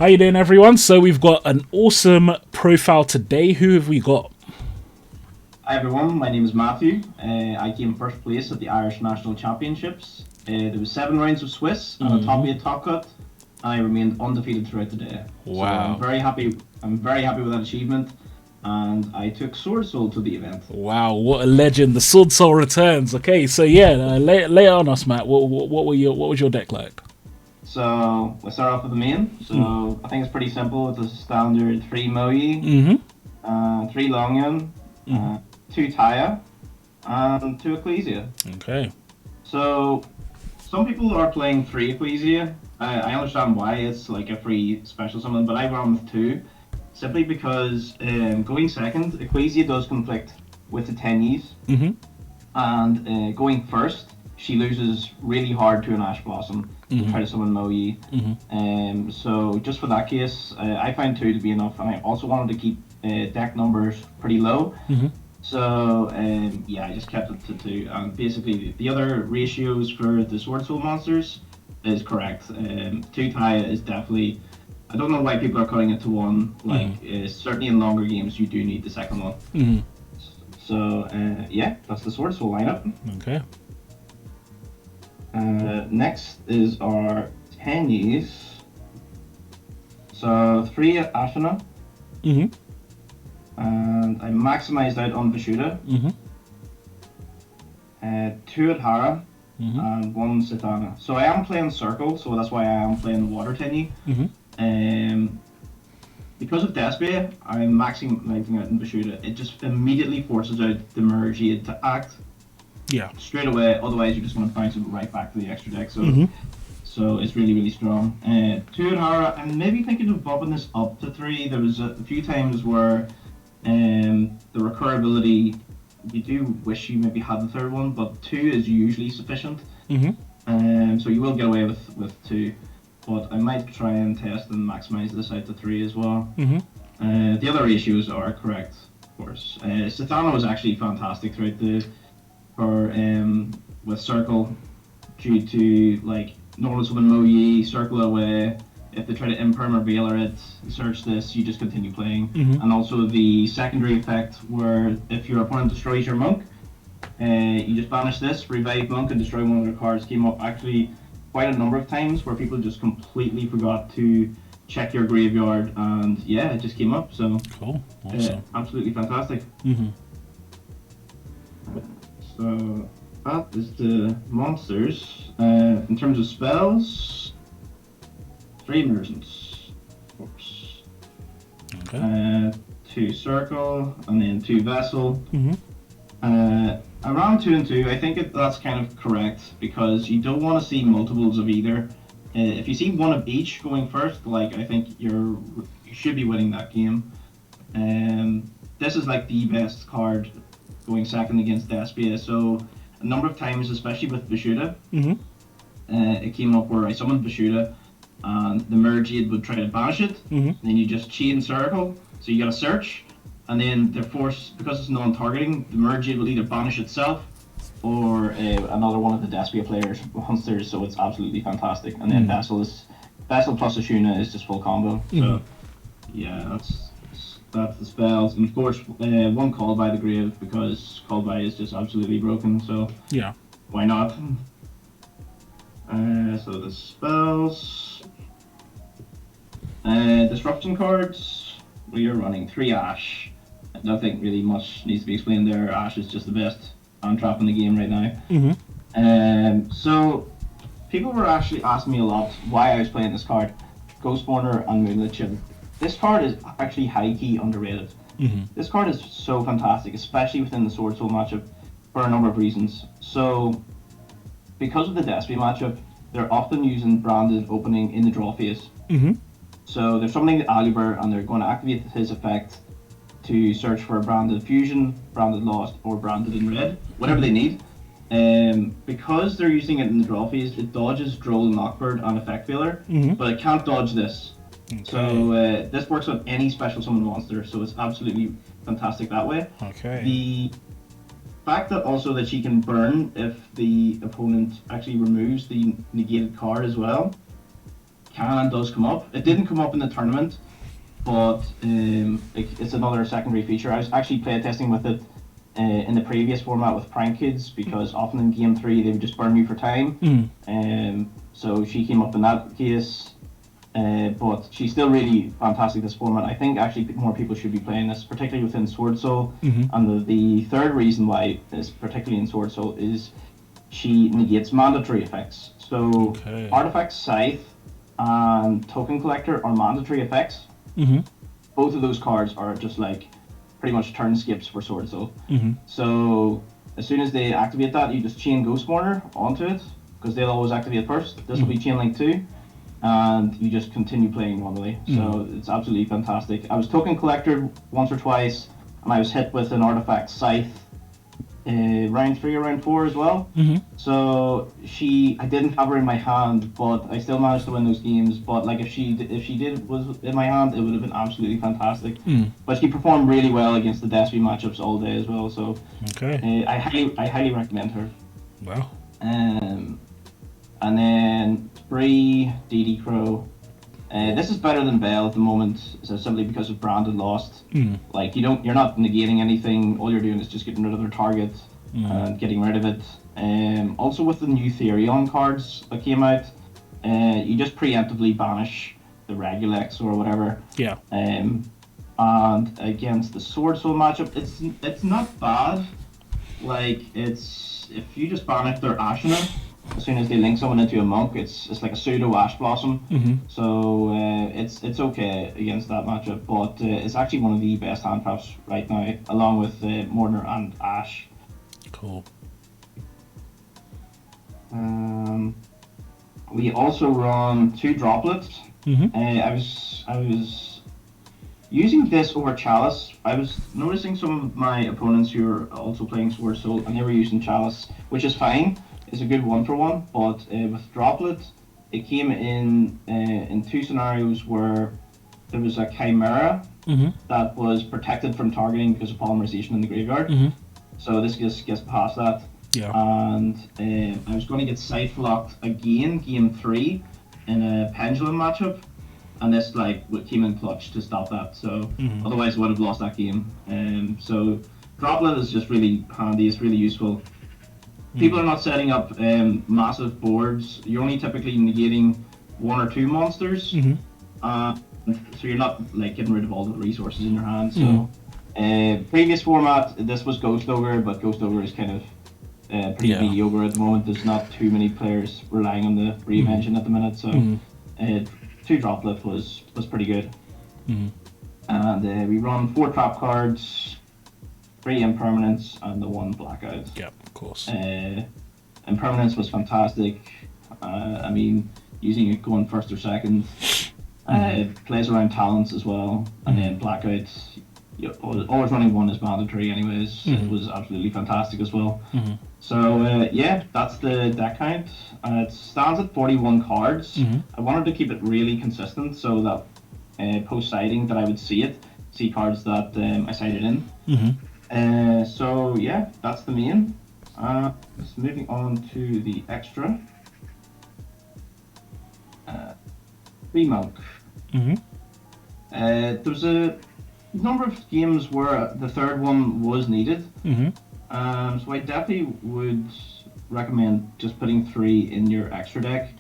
How you doing, everyone? So we've got an awesome profile today. Who have we got? Hi everyone, my name is Matthew. I came first place at the Irish National Championships. There was 7 rounds of Swiss and a top 8 top cut. I remained undefeated throughout the day. Wow. So I'm very happy with that achievement, and I took Swordsoul to the event. Wow, what a legend! The Swordsoul returns. Okay, so yeah, lay it on us, Matt. What was your deck like? So we'll start off with the main. So I think it's pretty simple. It's a standard 3 Moyi, 3 Longyun, 2 Taya, and 2 Ecclesia. Okay. So some people are playing 3 Ecclesia. I understand why it's like a free special summon, but I run with 2, simply because going second, Ecclesia does conflict with the Tenyis, and going first, she loses really hard to an Ash Blossom to try to summon Moyi. So just for that case, I find 2 to be enough, and I also wanted to keep deck numbers pretty low. So yeah, I just kept it to 2, and basically the other ratios for the Swordsoul monsters is correct. 2 Taya is definitely, I don't know why people are cutting it to 1. Like certainly in longer games you do need the second one. So yeah, that's the Swordsoul lineup. Okay. Next is our Tenyis. So 3 at Ashina. And I maximized out on Vishuda. 2 at Hara. And 1 Sithana. So I am playing Circle, so that's why I am playing the Water Tenyi. Because of Despia, I'm maximizing out in Vishuda. It just immediately forces out the Merge Aid to act. Yeah. Straight away, otherwise you're just going to bounce it right back to the extra deck. So so it's really, really strong. 2 at Hara, I'm maybe thinking of bumping this up to 3. There was a few times where the recurability, you do wish you maybe had the third one, but 2 is usually sufficient. So you will get away with 2, but I might try and test and maximize this out to 3 as well. The other ratios are correct, of course. Sithana was actually fantastic throughout with Circle, due to like normal summon Moyi, circle away. If they try to imperm or Veiler it, search this, you just continue playing. And also the secondary effect where if your opponent destroys your monk, you just banish this, revive monk, and destroy one of their cards. Came up actually quite a number of times where people just completely forgot to check your graveyard, and yeah, it just came up. So cool, awesome, absolutely fantastic. So that is the monsters. In terms of spells, 3 Merchants, of course. Okay. 2 Circle, and then 2 Vessel. Around 2 and 2, I think that's kind of correct, because you don't want to see multiples of either. If you see one of each going first, like I think you should be winning that game. This is like the best card going second against Despia. So a number of times, especially with Vishuda, it came up where I summoned Vishuda, and the Merge Aid would try to banish it. Then you just chain Circle, so you got to search, and then they're forced, because it's non-targeting, the Merge Aid will either banish itself or another one of the Despia players' monsters. So it's absolutely fantastic. And then Vessel plus Ashuna is just full combo. So yeah, that's the spells, and of course 1 Call by the Grave, because Call by is just absolutely broken. So yeah, why not? So the spells, disruption cards. We are running 3 Ash. I don't think really much needs to be explained there. Ash is just the best on-trap in the game right now. So people were actually asking me a lot why I was playing this card, Ghostmourner and Moonlit Chill. This card is actually high-key underrated. This card is so fantastic, especially within the Swordsoul matchup, for a number of reasons. So, because of the Despia matchup, they're often using Branded opening in the draw phase. So they're summoning the Aluber, and they're going to activate his effect to search for a Branded Fusion, Branded Lost, or Branded in Red, whatever they need. Because they're using it in the draw phase, it dodges Droll, Knockbird, and Effect Failure, but it can't dodge this. Okay. So this works on any special summon monster, so it's absolutely fantastic that way. Okay. The fact that also that she can burn if the opponent actually removes the negated card as well does come up. It didn't come up in the tournament, but it's another secondary feature. I was actually playtesting with it in the previous format with prank kids, because often in game 3 they would just burn you for time. So she came up in that case, but she's still really fantastic this format. I think actually more people should be playing this, particularly within Swordsoul. And the third reason why is particularly in Swordsoul is she negates mandatory effects. So Artifact Scythe and Token Collector are mandatory effects. Both of those cards are just like pretty much turn skips for Swordsoul. So as soon as they activate that, you just chain Ghost Mourner onto it, because they'll always activate first. This will be chain link 2, and you just continue playing normally. So it's absolutely fantastic. I was Token Collector once or twice, and I was hit with an Artifact Scythe round 3 or round 4 as well. So I didn't have her in my hand, but I still managed to win those games. But like if she was in my hand, it would have been absolutely fantastic. But she performed really well against the Despy matchups all day as well. So I highly recommend her. Wow. And then Bree, DD Crow. This is better than Bell at the moment, so simply because of Branded Lost. Like you're not negating anything. All you're doing is just getting rid of their target and getting rid of it. Also with the new Therion cards that came out, you just preemptively banish the Regulex or whatever. Yeah. And against the Swordsoul matchup, it's not bad. Like if you just banish their Ashina, as soon as they link someone into a monk, it's like a pseudo Ash Blossom. So it's okay against that matchup, but it's actually one of the best hand traps right now, along with Mortar and Ash. Cool. We also run 2 droplets. I was using this over Chalice. I was noticing some of my opponents who are also playing Swordsoul, and they were using Chalice, which is fine. It's a good 1-for-1, but with Droplet, it came in 2 scenarios where there was a Chimera that was protected from targeting because of polymerization in the graveyard. So this just gets past that. Yeah. And I was going to get Scythe locked again, game 3, in a Pendulum matchup, and this came in clutch to stop that. So otherwise I would have lost that game. So Droplet is just really handy. It's really useful. People are not setting up massive boards. You're only typically negating 1 or 2 monsters, so you're not getting rid of all the resources in your hand. So previous format, this was Ghost Ogre, but Ghost Ogre is kind of pretty mediocre at the moment. There's not too many players relying on the Reeve engine at the minute, so 2 Droplet was pretty good. And we run 4 trap cards, 3 impermanents, and the 1 blackout. Yeah, of course. Impermanence was fantastic. I mean, using it going first or second. Plays around talents as well, and then blackout. Always running 1 is mandatory, anyways. It was absolutely fantastic as well. So yeah, that's the deck count. It stands at 41 cards. I wanted to keep it really consistent so that post sighting that I would see cards that I sighted in. So yeah, that's the main. Just moving on to the extra. 3 monk. There was a number of games where the third one was needed. So I definitely would recommend just putting 3 in your extra deck.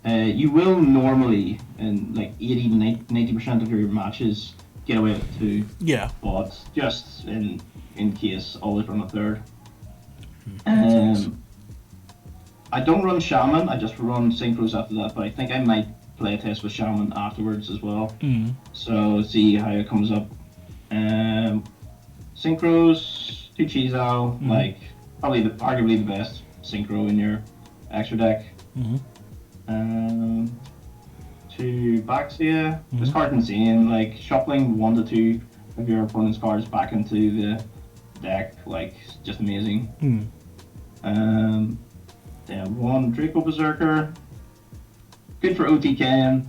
You will normally, in 80-90% of your matches, get away with 2. Yeah. But just in case, always run a third. I don't run Shaman, I just run Synchros after that, but I think I might play a test with Shaman afterwards as well. So see how it comes up. Synchros, 2 Chizal, arguably the best synchro in your extra deck. 2 Baxia, this card's insane, shuffling 1 to 2 of your opponent's cards back into the deck, just amazing. Then 1 Draco Berserker, good for OTK.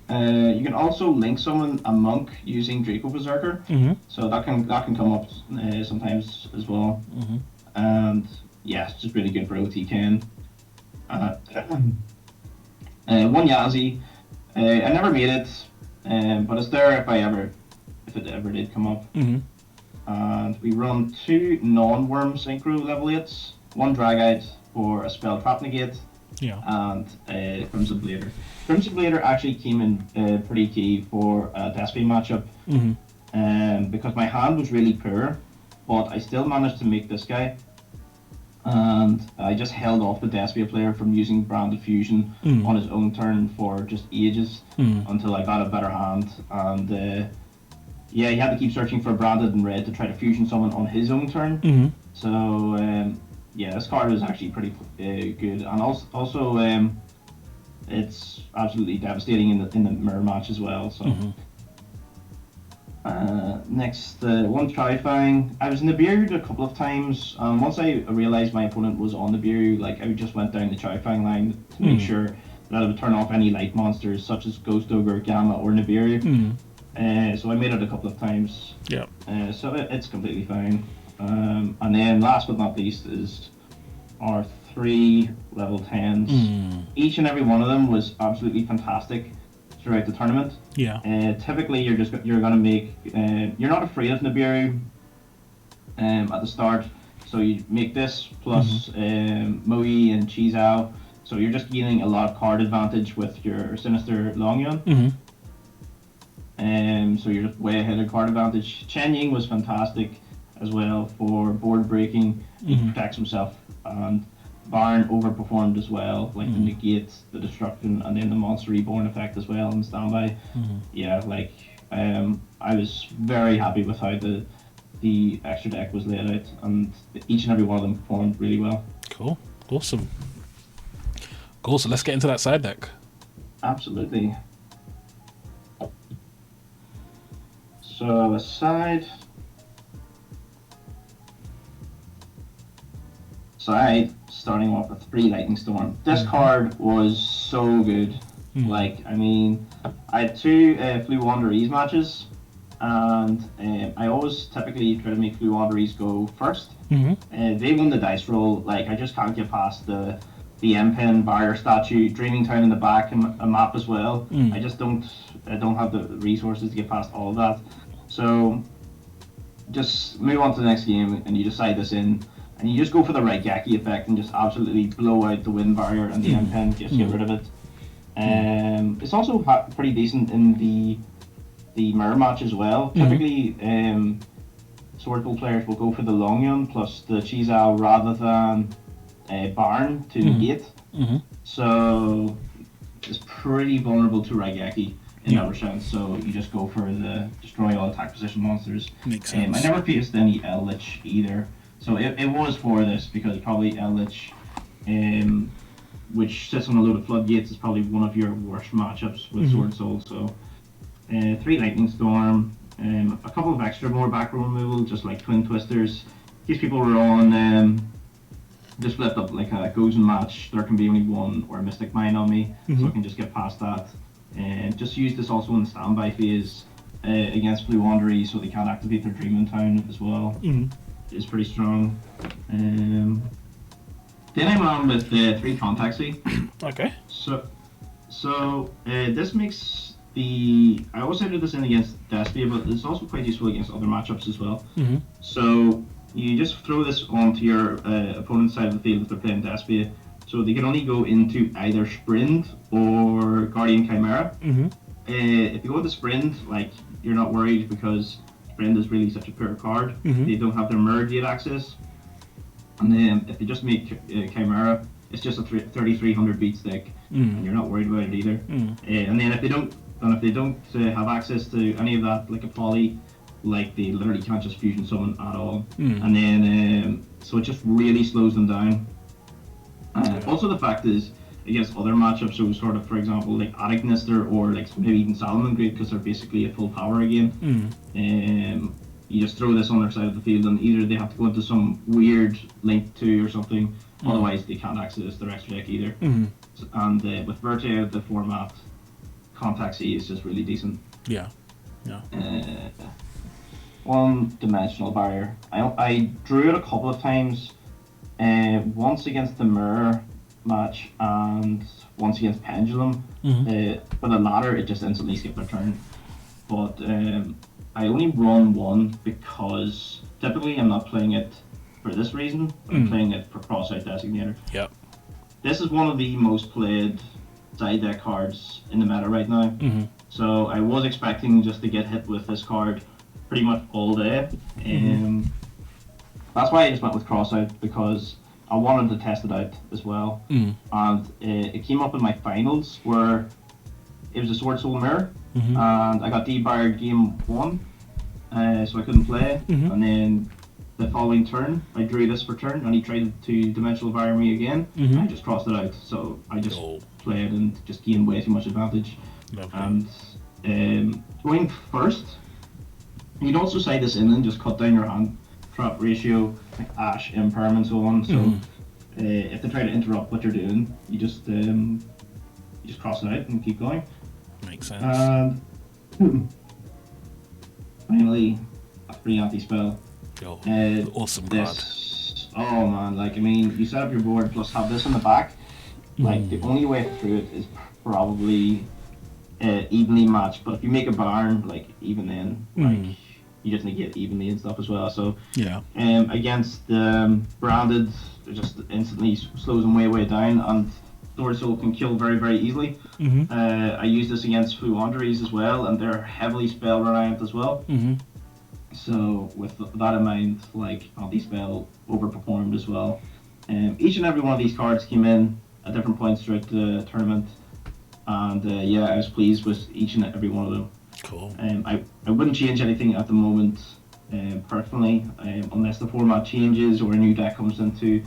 You can also link someone a monk using Draco Berserker, so that can come up sometimes as well. And yeah, it's just really good for OTK. 1 Yazi. I never made it, but it's there if it ever did come up. Mm-hmm. And we run 2 non-worm synchro level 8s, 1 dragite for a spell trap negate, Yeah. and a Crimson Blader. Crimson Blader actually came in pretty key for a Despy matchup, because my hand was really poor, but I still managed to make this guy. And I just held off the Despia player from using Branded Fusion on his own turn for just ages until I got a better hand. And yeah, he had to keep searching for Branded and Red to try to fusion someone on his own turn. So yeah, this card is actually pretty good, and also it's absolutely devastating in the mirror match as well. So. Next, one Tri-Fang. I was in the beard a couple of times. Once I realized my opponent was on the beard, like I just went down the Tri-Fang line to make sure that I would turn off any light monsters such as Ghost Ogre, Gamma, or Nibiru. So I made it a couple of times. Yeah. So it's completely fine. And then last but not least is our 3 level 10s. Each and every one of them was absolutely fantastic throughout the tournament. Yeah. Typically, you're gonna make you're not afraid of Nibiru at the start, so you make this plus Moe and Chizao, so you're just gaining a lot of card advantage with your Sinister Longyun. So you're just way ahead of card advantage. Chen Ying was fantastic as well for board breaking. He protects himself, and Baron overperformed as well, like the negate, the destruction, and then the monster reborn effect as well in standby. Yeah, like I was very happy with how the extra deck was laid out, and each and every one of them performed really well. Cool, awesome. Cool. So let's get into that side deck. Absolutely. So aside. Starting off with 3 Lightning Storm. This card was so good. Like, I mean, I had 2 Flu Wanderees matches, and I always typically try to make Flu Wanderees go first. They won the dice roll. Like, I just can't get past the M-Pen barrier statue, Dreaming Town in the back, and a map as well. I just don't have the resources to get past all of that. So just move on to the next game, and you decide this in. And you just go for the Raigeki effect and just absolutely blow out the wind barrier and the M-Pen, just get rid of it. It's also pretty decent in the mirror match as well. Typically, Swordsoul players will go for the Longyun plus the Chizao rather than Baron to negate. So it's pretty vulnerable to Raigeki in that sense. So you just go for the destroy all attack position monsters. Makes sense. I never faced any Eldritch either. So it was for this, because probably Eldritch, which sits on a load of floodgates, is probably one of your worst matchups with Swordsoul. So 3 Lightning Storm, a couple of extra more back row removal, just like Twin Twisters. These people were on just flipped up like a Gozen match. There can be only 1 or a Mystic Mine on me, so I can just get past that. And just use this also in the standby phase against Blue Wanderees, so they can't activate their Dreaming Town as well. Is pretty strong. Then I went on with 3 Contact Sea. Okay. So this makes the. I also did this in against Despia, but it's also quite useful against other matchups as well. So you just throw this onto your opponent's side of the field if they're playing Despia. So they can only go into either Sprint or Guardian Chimera. If you go with the Sprint, like, you're not worried because Sprint is really such a poor card. They don't have their mirror gate access. And then if you just make Chimera, it's just a 3300 beat stick, and you're not worried about it either. And then if they don't have access to any of that, like a poly, like they literally can't just fusion summon at all. And then so it just really slows them down. Also, the fact is, against other matchups, so sort of, for example, like Attic Nister or like maybe even Salomon Great, because they're basically a full power again. You just throw this on their side of the field, and either they have to go into some weird Link 2 or something, otherwise they can't access their extra deck either. So, and with Verte out of the format, Contact C is just really decent. Yeah. One-dimensional barrier. I drew it a couple of times. Once against the mirror, match and once against Pendulum. For the latter, it just instantly skipped my turn. But I only run one because typically I'm not playing it for this reason. I'm playing it for Cross-Out Designator. Yep. This is one of the most played side deck cards in the meta right now. So I was expecting just to get hit with this card pretty much all day. That's why I just went with Cross-Out, because I wanted to test it out as well. And it came up in my finals where it was a Swordsoul mirror, and I got debarred game 1, so I couldn't play. And then the following turn, I drew this for turn, and he tried to dimensional fire me again. I just crossed it out, so I just played and just gained way too much advantage. Lovely. And going first, you'd also side this in and just cut down your hand trap ratio, like Ash, Imperm, and so on. So if they try to interrupt what you're doing, you just cross it out and keep going. Makes sense. And finally, a free anti-spell. Awesome card. Oh man, like, I mean, you set up your board plus have this in the back. Like, the only way through it is probably evenly matched, but if you make a barn, like, even then, like, you just negate evenly and stuff as well. So against branded, it just instantly slows them way down, and Swordsoul can kill very, very easily. I use this against Flu Wanderers as well, and they're heavily spell reliant as well. So with that in mind, like, anti-spell overperformed as well. Each and every one of these cards came in at different points throughout the tournament, and yeah, I was pleased with each and every one of them. Cool. I wouldn't change anything at the moment, personally, unless the format changes or a new deck comes into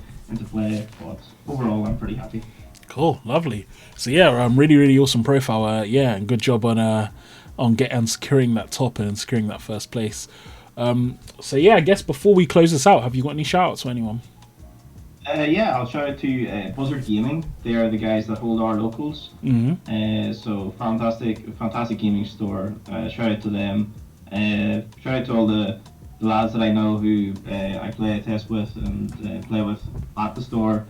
play. But overall, I'm pretty happy. Cool, lovely. So yeah, really awesome profile. Yeah, and good job on securing that top and securing that first place. So yeah, I guess before we close this out, have you got any shout outs for anyone? Yeah, I'll shout out to Buzzard Gaming. They are the guys that hold our locals. So fantastic gaming store. Shout out to them. Shout out to all the lads that I know who I play a test with and play with at the store.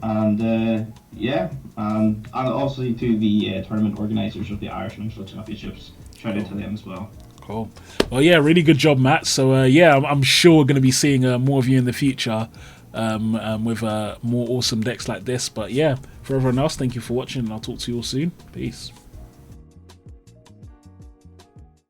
And yeah, and also to the tournament organisers of the Irish National Championships. Shout out to them as well. Cool. Well, yeah, really good job, Matt. So yeah, I'm sure we're going to be seeing more of you in the future. With more awesome decks like this. But yeah, for everyone else, thank you for watching, and I'll talk to you all soon. Peace.